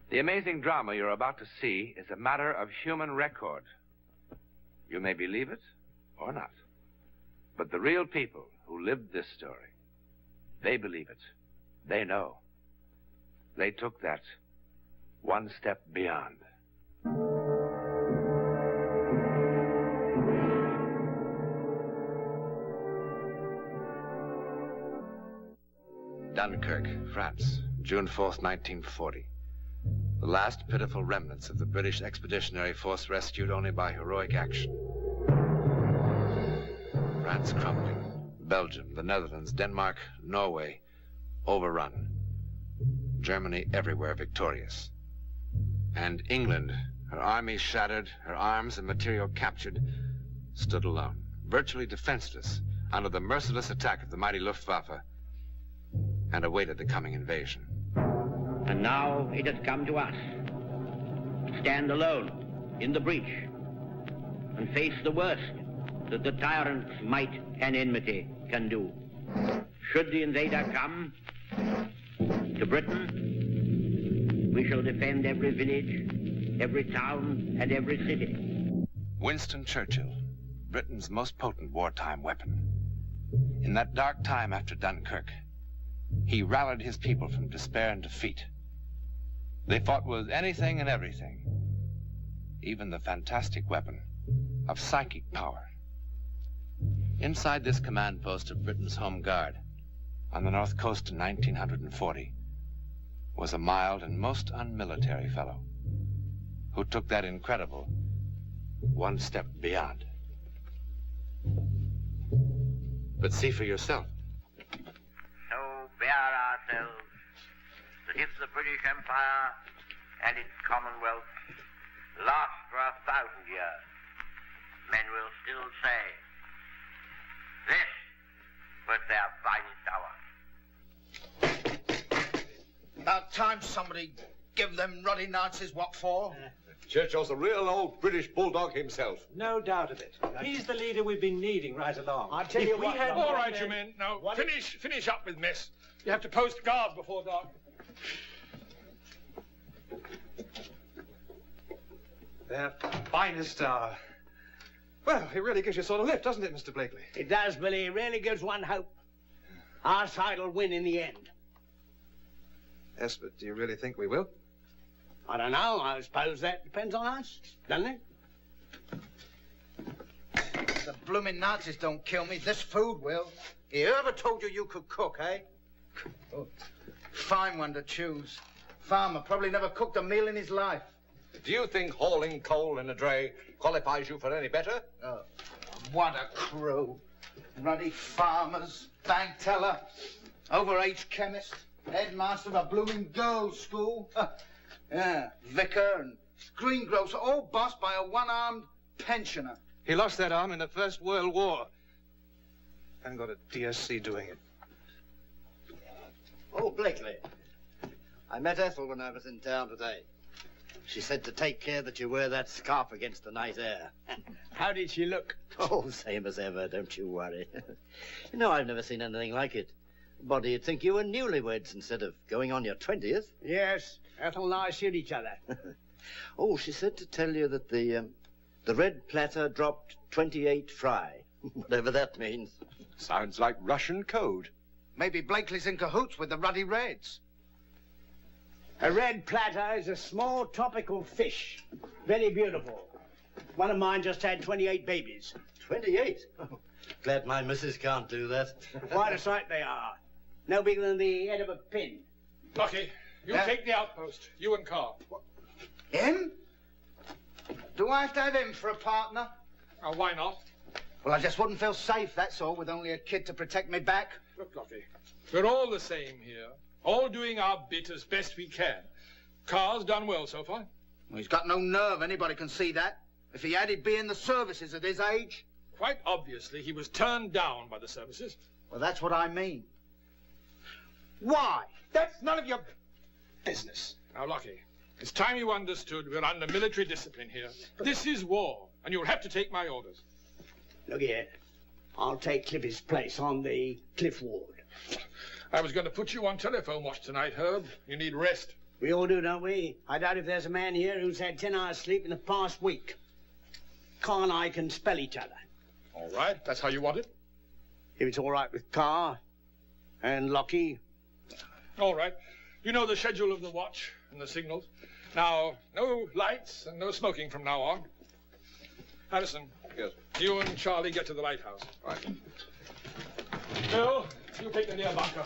The amazing drama you're about to see is a matter of human record. You may believe it or not. But the real people who lived this story, they believe it. They know. They took that one step beyond. Dunkirk, France, June 4th, 1940. The last pitiful remnants of the British Expeditionary Force rescued only by heroic action. France crumbling. Belgium, the Netherlands, Denmark, Norway, overrun. Germany everywhere victorious. And England, her army shattered, her arms and material captured, stood alone, virtually defenseless, under the merciless attack of the mighty Luftwaffe, and awaited the coming invasion. And now it has come to us to stand alone in the breach and face the worst that the tyrant's might and enmity can do. Should the invader come to Britain, we shall defend every village, every town, and every city. Winston Churchill, Britain's most potent wartime weapon. In that dark time after Dunkirk, he rallied his people from despair and defeat. They fought with anything and everything, even the fantastic weapon of psychic power. Inside this command post of Britain's Home Guard, on the North Coast in 1940, was a mild and most unmilitary fellow who took that incredible one step beyond. But see for yourself. Bear ourselves that if the British Empire and its Commonwealth last for 1,000 years, men will still say, this was their finest hour. About time somebody give them ruddy Nazis what for. Churchill's a real old British bulldog himself. No doubt of it. He's the leader we've been needing right along. I'll tell you what. All right, you men. Now, finish up with mess. You have to post guards before dark. Their finest hour. Well, it really gives you a sort of lift, doesn't it, Mr. Blakely? It does, Billy. It really gives one hope. Our side will win in the end. Yes, but do you really think we will? I don't know. I suppose that depends on us, doesn't it? The blooming Nazis don't kill me. This food will. Whoever told you could cook, eh? Oh, fine one to choose. Farmer probably never cooked a meal in his life. Do you think hauling coal in a dray qualifies you for any better? Oh, what a crew. Ruddy farmers, bank teller, overage chemist, headmaster of a blooming girls' school. Yeah, vicar and greengrocer, all bossed by a one-armed pensioner. He lost that arm in the First World War. And got a DSC doing it. Oh, Blakely. I met Ethel when I was in town today. She said to take care that you wear that scarf against the night air. How did she look? Oh, same as ever, don't you worry. You know, I've never seen anything like it. A body would think you were newlyweds instead of going on your 20th. Yes, Ethel and I suit each other. Oh, she said to tell you that the red platter dropped 28 fry. Whatever that means. Sounds like Russian code. Maybe Blakely's in cahoots with the Ruddy Reds. A red platter is a small tropical fish. Very beautiful. One of mine just had 28 babies. 28? Oh, glad my missus can't do that. Quite a sight they are. No bigger than the head of a pin. Lucky, you take the outpost. You and Carl. What? Him? Do I have to have him for a partner? Oh, why not? Well, I just wouldn't feel safe, that's all, with only a kid to protect me back. Look, Lucky, we're all the same here. All doing our bit as best we can. Carl's done well so far. Well, he's got no nerve, anybody can see that. If he had, he'd be in the services at his age. Quite obviously, he was turned down by the services. Well, that's what I mean. Why? That's none of your business. Now, Lucky, it's time you understood we're under military discipline here. This is war, and you'll have to take my orders. Look here. I'll take Cliffy's place on the cliff ward. I was going to put you on telephone watch tonight, Herb. You need rest. We all do, don't we? I doubt if there's a man here who's had 10 hours sleep in the past week. Carr and I can spell each other. All right, that's how you want it? If it's all right with Carr and Lockie. All right. You know the schedule of the watch and the signals. Now, no lights and no smoking from now on. Harrison. Yes. You and Charlie get to the lighthouse. Right. Bill, you take the near bunker.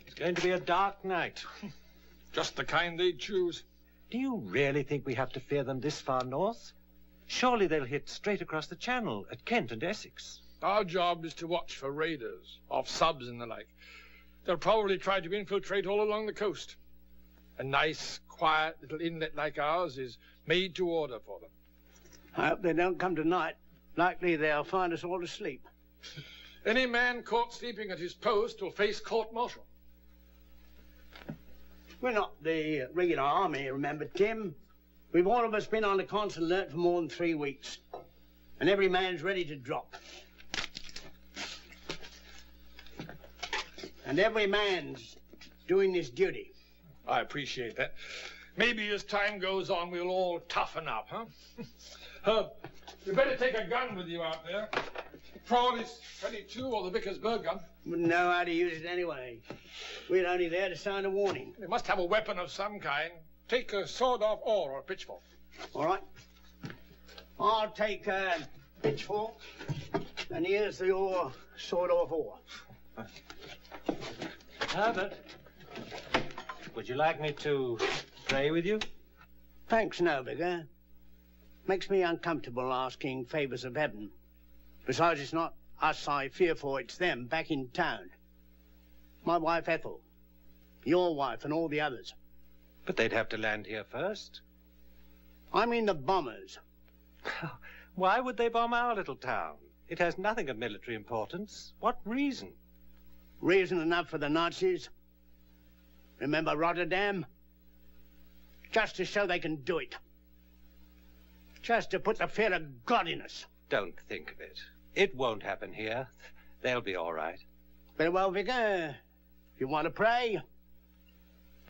It's going to be a dark night. Just the kind they'd choose. Do you really think we have to fear them this far north? Surely they'll hit straight across the channel at Kent and Essex. Our job is to watch for raiders, off subs and the like. They'll probably try to infiltrate all along the coast. A nice, quiet little inlet like ours is made to order for them. I hope they don't come tonight. Likely they'll find us all asleep. Any man caught sleeping at his post will face court-martial. We're not the regular army, remember, Tim? We've all of us been on a constant alert for more than 3 weeks. And every man's ready to drop. And every man's doing his duty. I appreciate that. Maybe as time goes on, we'll all toughen up, huh? Herb, you better take a gun with you out there. Frawley's 22 or the Vickersburg gun. Wouldn't know how to use it anyway. We're only there to sound a warning. They must have a weapon of some kind. Take a sawed-off oar or a pitchfork. All right. I'll take a pitchfork, and here's your sawed-off oar. Herbert, would you like me to pray with you? Thanks, no, Vicar. Makes me uncomfortable asking favors of heaven. Besides, it's not us I fear for, it's them back in town. My wife, Ethel. Your wife and all the others. But they'd have to land here first. I mean the bombers. Why would they bomb our little town? It has nothing of military importance. What reason? Reason enough for the Nazis. Remember Rotterdam? Just to show they can do it. Just to put the fear of God in us. Don't think of it. It won't happen here. They'll be all right. Very well, Vicar. If you want to pray,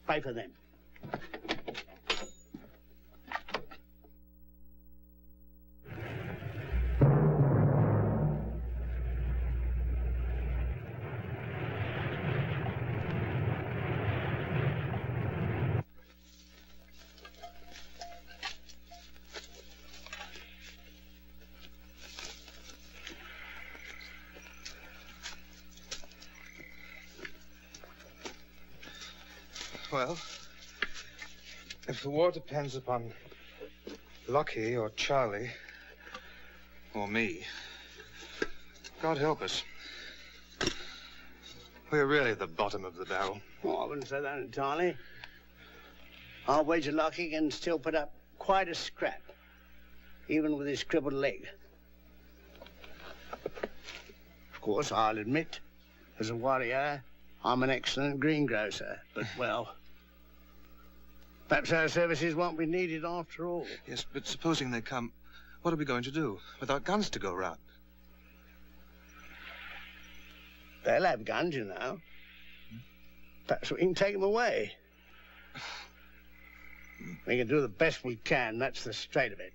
pray for them. Well, if the war depends upon Lockie or Charlie or me, God help us. We're really at the bottom of the barrel. Oh, I wouldn't say that entirely. I'll wager Lockie can still put up quite a scrap, even with his crippled leg. Of course, I'll admit, as a warrior, I'm an excellent greengrocer, but, well, perhaps our services won't be needed after all. Yes, but supposing they come, what are we going to do without guns to go round? They'll have guns, you know. Perhaps we can take them away. We can do the best we can, that's the straight of it.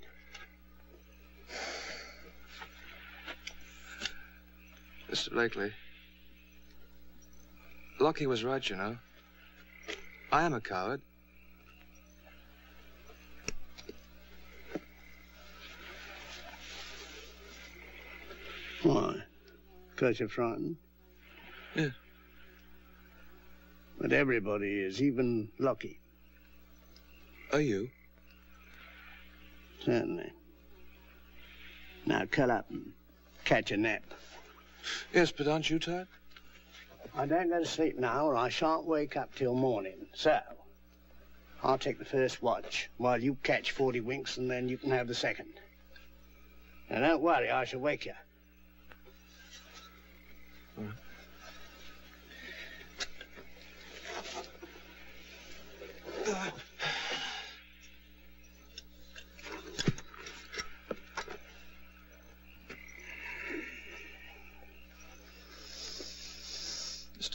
Mr. Blakely, Lockie was right, you know. I am a coward. Why? Because you're frightened? Yeah. But everybody is, even Lockie. Are you? Certainly. Now curl up and catch a nap. Yes, but aren't you tired? I don't go to sleep now, or I shan't wake up till morning. So, I'll take the first watch, while you catch 40 winks, and then you can have the second. Now, don't worry, I shall wake you.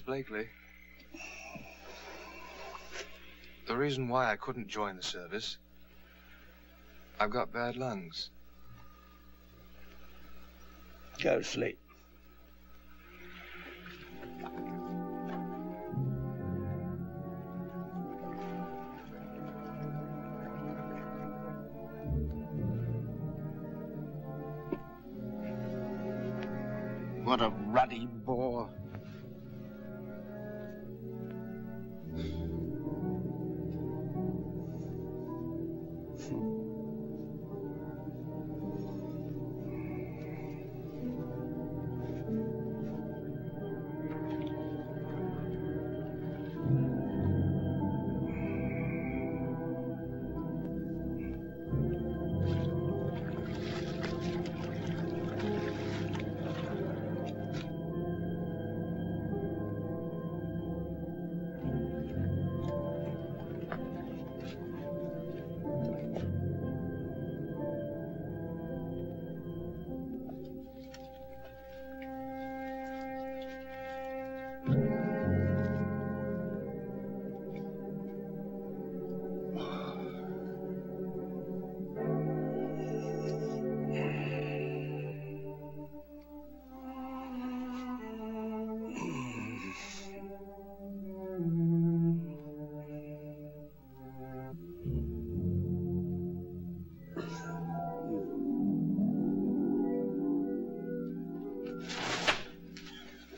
Blakely. The reason why I couldn't join the service, I've got bad lungs. Go to sleep. What a ruddy bore.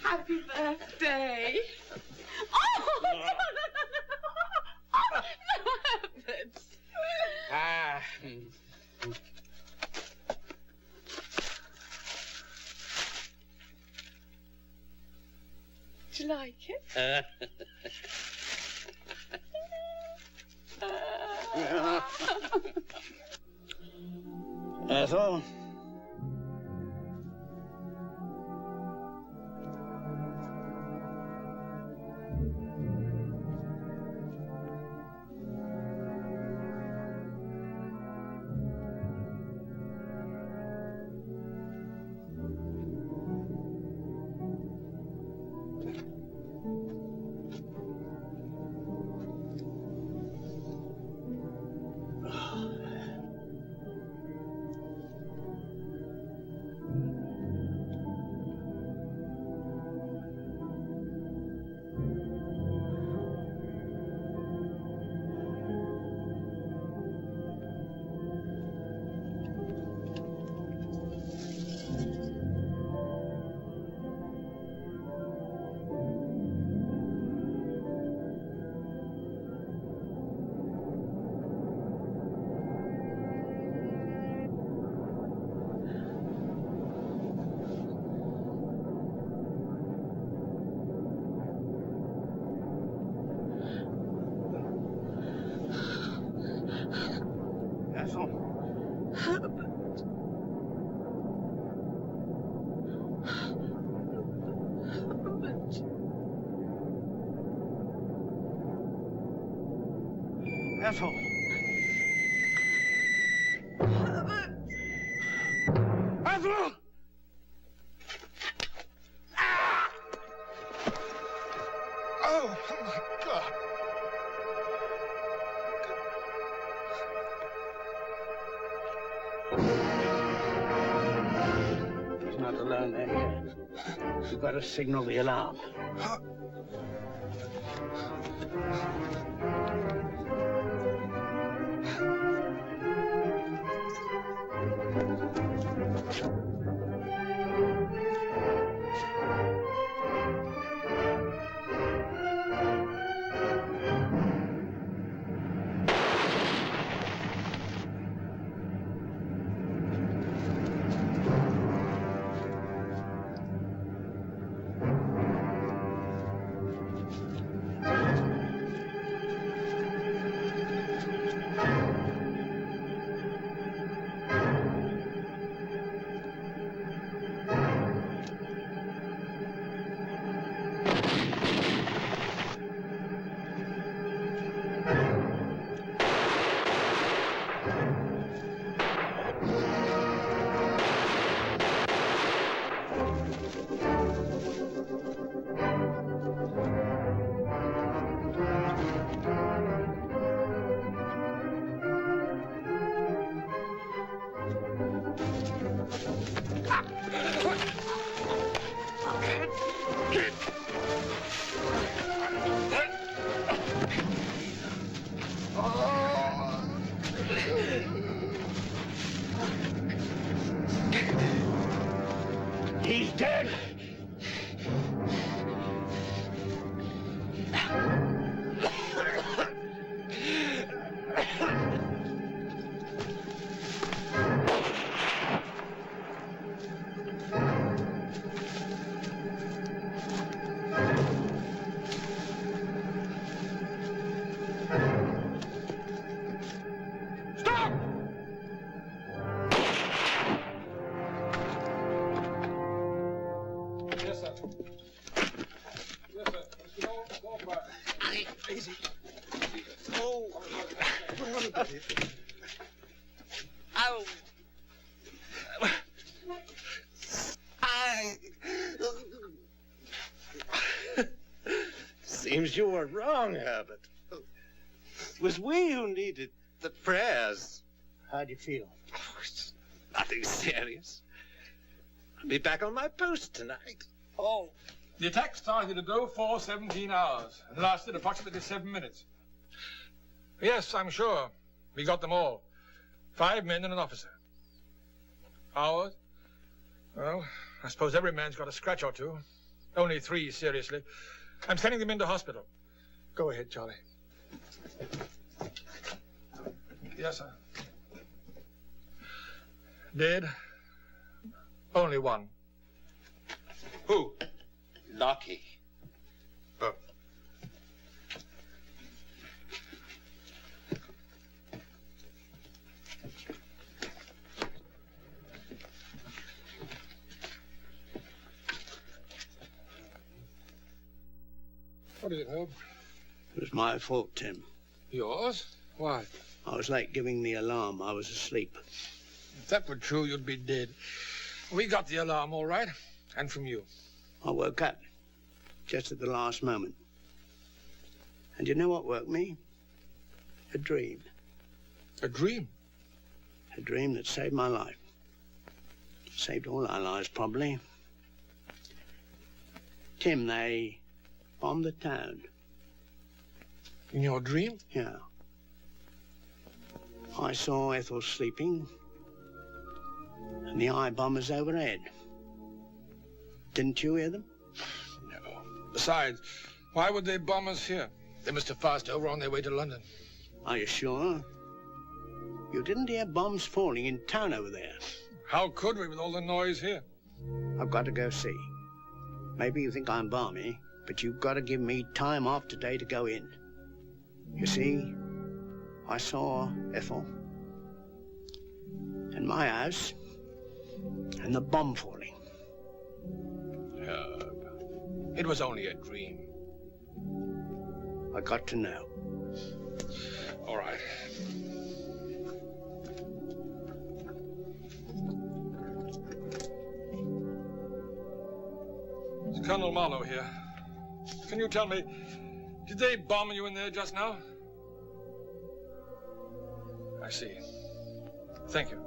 Happy birthday. Oh, no, no, no, no. Oh, no, Herbert. Ah. Do you like it? Ethel? Ethel. Ethel! Oh, my God. He's not alone there yet. We've got to signal the alarm. He's dead. Easy. Oh. Ow. Seems you were wrong, Herbert. It was we who needed the prayers. How do you feel? Oh, it's nothing serious. I'll be back on my post tonight. Oh. The attack started at 04:17 hours and lasted approximately 7 minutes. Yes, I'm sure. We got them all. 5 men and an officer. Ours? Well, I suppose every man's got a scratch or two. Only 3 seriously. I'm sending them into hospital. Go ahead, Charlie. Yes, sir. Dead? Only one. Who? Lockie. Oh. What is it, Herb? It was my fault, Tim. Yours? Why? I was late giving the alarm. I was asleep. If that were true, you'd be dead. We got the alarm all right, and from you. I woke up just at the last moment. And you know what woke me? A dream. A dream? A dream that saved my life. Saved all our lives, probably. Tim, they bombed the town. In your dream? Yeah. I saw Ethel sleeping, and the eye bombers overhead. Didn't you hear them? No. Besides, why would they bomb us here? They must have passed over on their way to London. Are you sure? You didn't hear bombs falling in town over there. How could we with all the noise here? I've got to go see. Maybe you think I'm balmy, but you've got to give me time off today to go in. You see, I saw Ethel and my house and the bomb falling. Herb, it was only a dream. I got to know. All right. It's Colonel Marlowe here. Can you tell me, did they bomb you in there just now? I see. Thank you.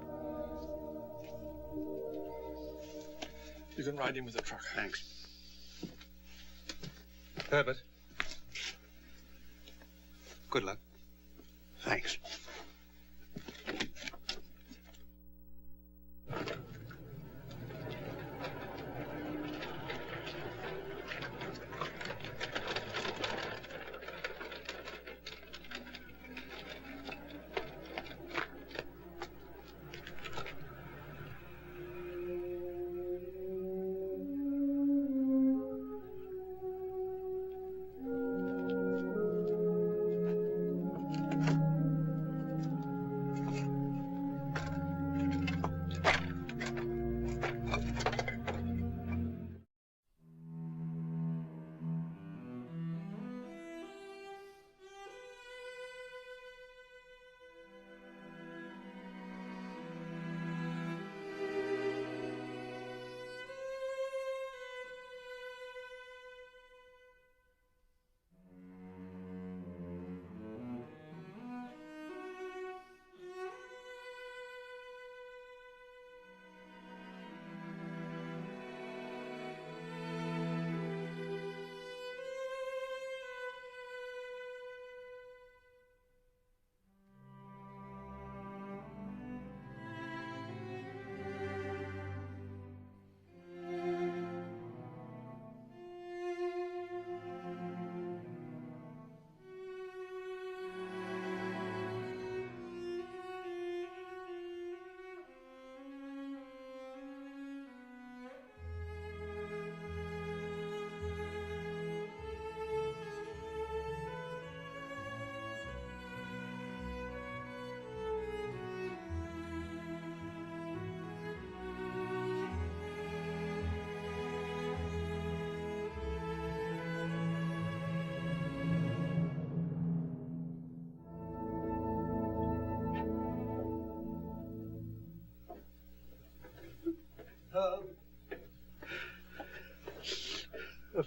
You can ride in with the truck. Thanks. Herbert. Good luck. Thanks.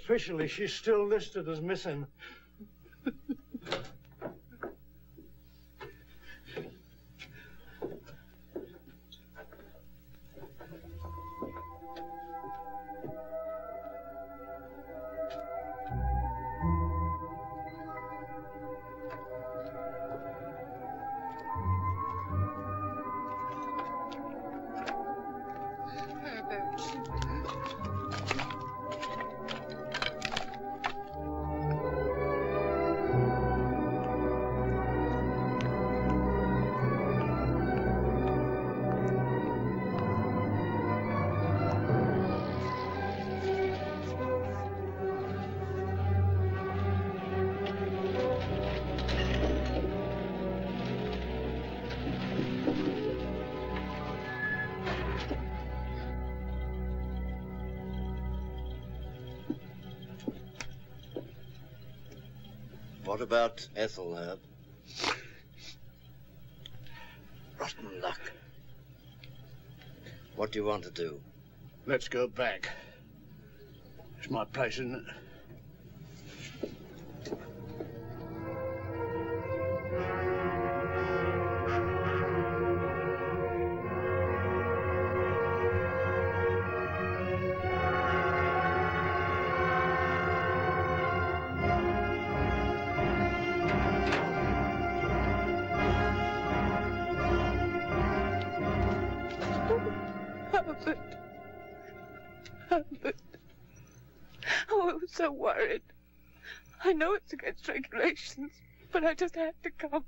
Officially, she's still listed as missing. What about Ethelherb? Rotten luck. What do you want to do? Let's go back. It's my place, isn't it? Herbert. Oh, I was so worried. I know it's against regulations, but I just had to come.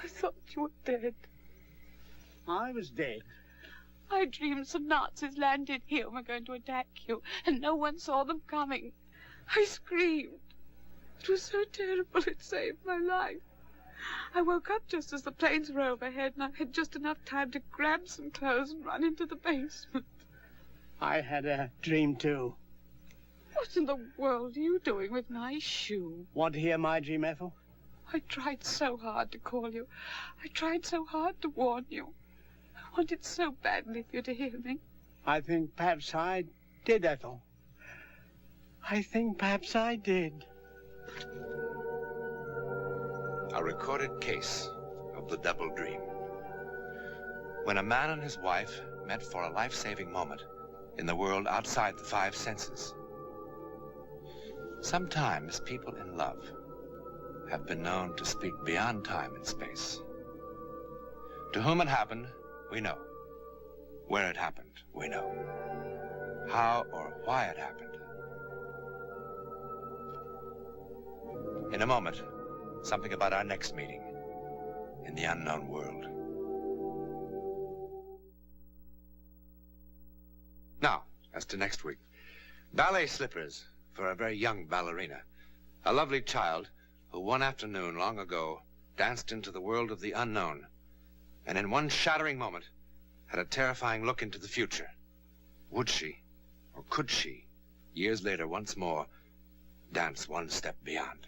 I thought you were dead. I was dead. I dreamed some Nazis landed here and were going to attack you, and no one saw them coming. I screamed. It was so terrible, it saved my life. I woke up just as the planes were overhead, and I had just enough time to grab some clothes and run into the basement. I had a dream, too. What in the world are you doing with my shoe? Want to hear my dream, Ethel? I tried so hard to call you. I tried so hard to warn you. I wanted so badly for you to hear me. I think perhaps I did, Ethel. I think perhaps I did. A recorded case of the double dream. When a man and his wife met for a life-saving moment in the world outside the five senses. Sometimes people in love have been known to speak beyond time and space. To whom it happened, we know. Where it happened, we know. How or why it happened. In a moment, something about our next meeting in the unknown world. Now, as to next week. Ballet slippers for a very young ballerina. A lovely child who one afternoon long ago danced into the world of the unknown and in one shattering moment had a terrifying look into the future. Would she, or could she, years later once more, dance one step beyond?